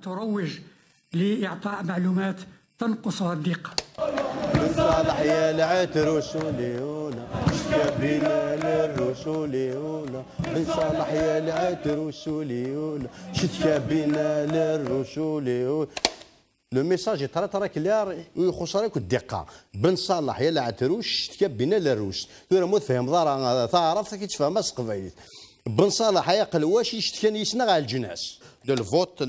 تروج لإعطاء معلومات تنقصها الدقة. بن صالح يا العتروس وليونا شتكابينا للرسوليونا. بن صالح يا العتروس وليونا شتكابينا للرسوليونا. لو ميساج ترى كلير ويخص راك الدقه. بن صالح يا العتروس شتكابينا للروس. ترى مو فهم ضار تعرف كي تفهم قبيل. بن صالح يا قلواش يشتكي يسنى على الجناس دو الفوت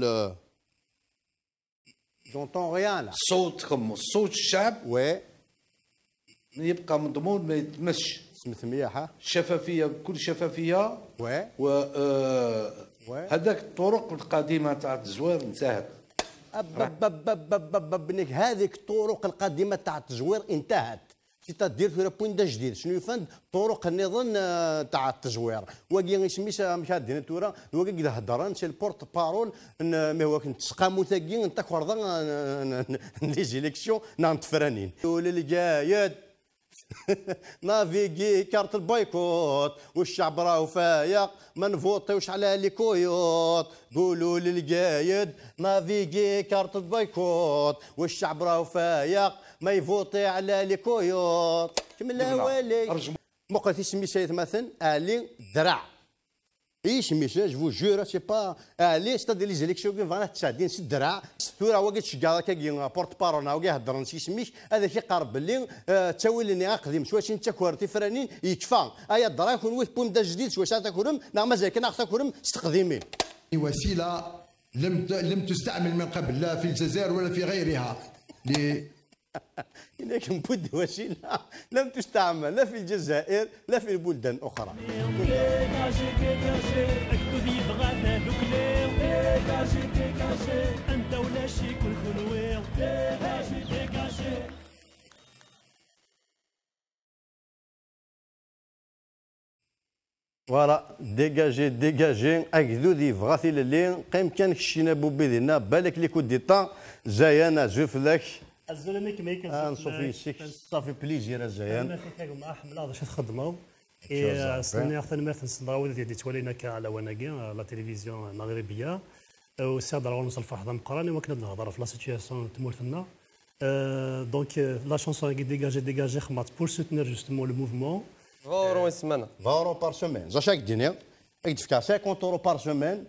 جونطون ريان. صوتكم صوت الشعب وي يبقى مضمون ما يتمش. سميت مليحه شفافيه بكل شفافيه. وي و هذاك الطرق القديمه تاع التزوير انتهت. بنك هذيك الطرق القديمه تاع التزوير انتهت. تدير في بوين جديد شنو يفند طرق النظام تاع التزوير. واقي سميت مشاهدين تورا واقي كذا هضران سي البورت بارول ما هو كنت تسقامو ثاقي انت كورضا لي زيليكسيون نان تفرانين ولا اللي جايد نافيغي كارت البايكوت والشعب راهو فايق ما نفوطيوش على لي كويوط. قولوا للقايد نافيغي كارت البايكوت والشعب راهو فايق ما يفوطي على لي كويوط. كمل والي مقلتي سمي سيد مثلا الي درع ايش ميساج فو جورا سي با الي ستاد لي زيليكسيون كي فانا تسعدين سي درع ثورا واقي تشجع كي بورت بارون واقي هضر نسي سميك هذا كيقارب باللي تساوي لي اقدم شواش انت كوارتي فرانين يكفى ايا الدرا يكون ويث بوم دا جديد شواش تاكلهم نعم مازال كنا تاكلهم استقديمين. وسيله لم تستعمل من قبل لا في الجزائر ولا في غيرها. لكن بود وسيله لم تستعمل لا في الجزائر لا في البلدان الاخرى. فوالا ديجاجي ديجاجي اكدو دي فغاثي للين قيم كان كشينا بوبي دينا بالك لي كود دي طان زايانا زوف لك الزلمه كما هيك صافي سيك صافي بليزير الزيان. انا كنحكم مع حمله باش تخدموا استنى اخذ مثلا صدراوي ديال تولينا على وناكي لا تلفزيون المغربيه والسيد راه نوصل في واحد مقراني وكنا نهضر في لا سيتياسيون تمورتنا. دونك لا شونسون ديجاجي ديجاجي خمات بور سوتنير جوستومون لو موفمون. €20 السمانه 20 بار سومين زا شاك دينيا يدفع 50 بار سومين.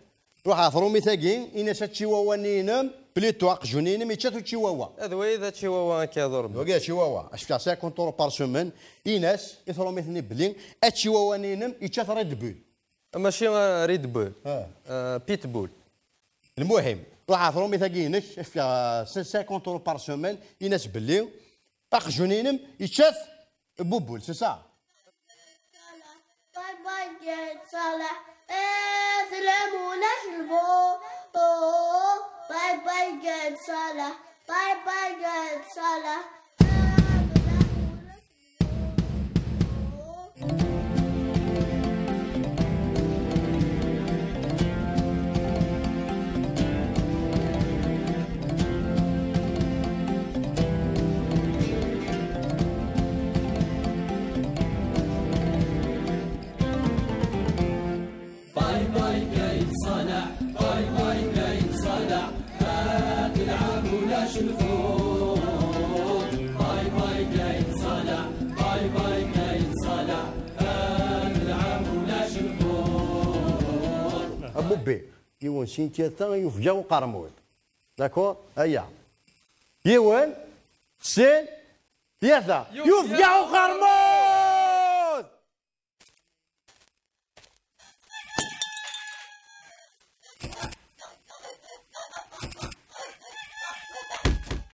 روح عفرو ميثاقين إنا تشيواوا نينم بليتو عقجونينم يتشاتو تشيواوا. هذا هو إذا تشيواوا كيضرب. وكا تشيواوا اش فيها 50 بار سومين إناس يثرو مثني بلين تشيواوا نينم يتشات ريد بول. ماشي ريد بول. بيت بول. المهم روح عفرو ميثاقينك اش فيها 50 بار سومين إناس بلين عقجونينم يتشات بوبول سي سا. باي باي جيت صالح سلامونا شلفو باي باي جيت صالح باي باي جيت صالح. بوبي يوان سينتيا ثان يفجاو قرمود داكور هيا يوان سين ثلاثة يفجاو قرمود.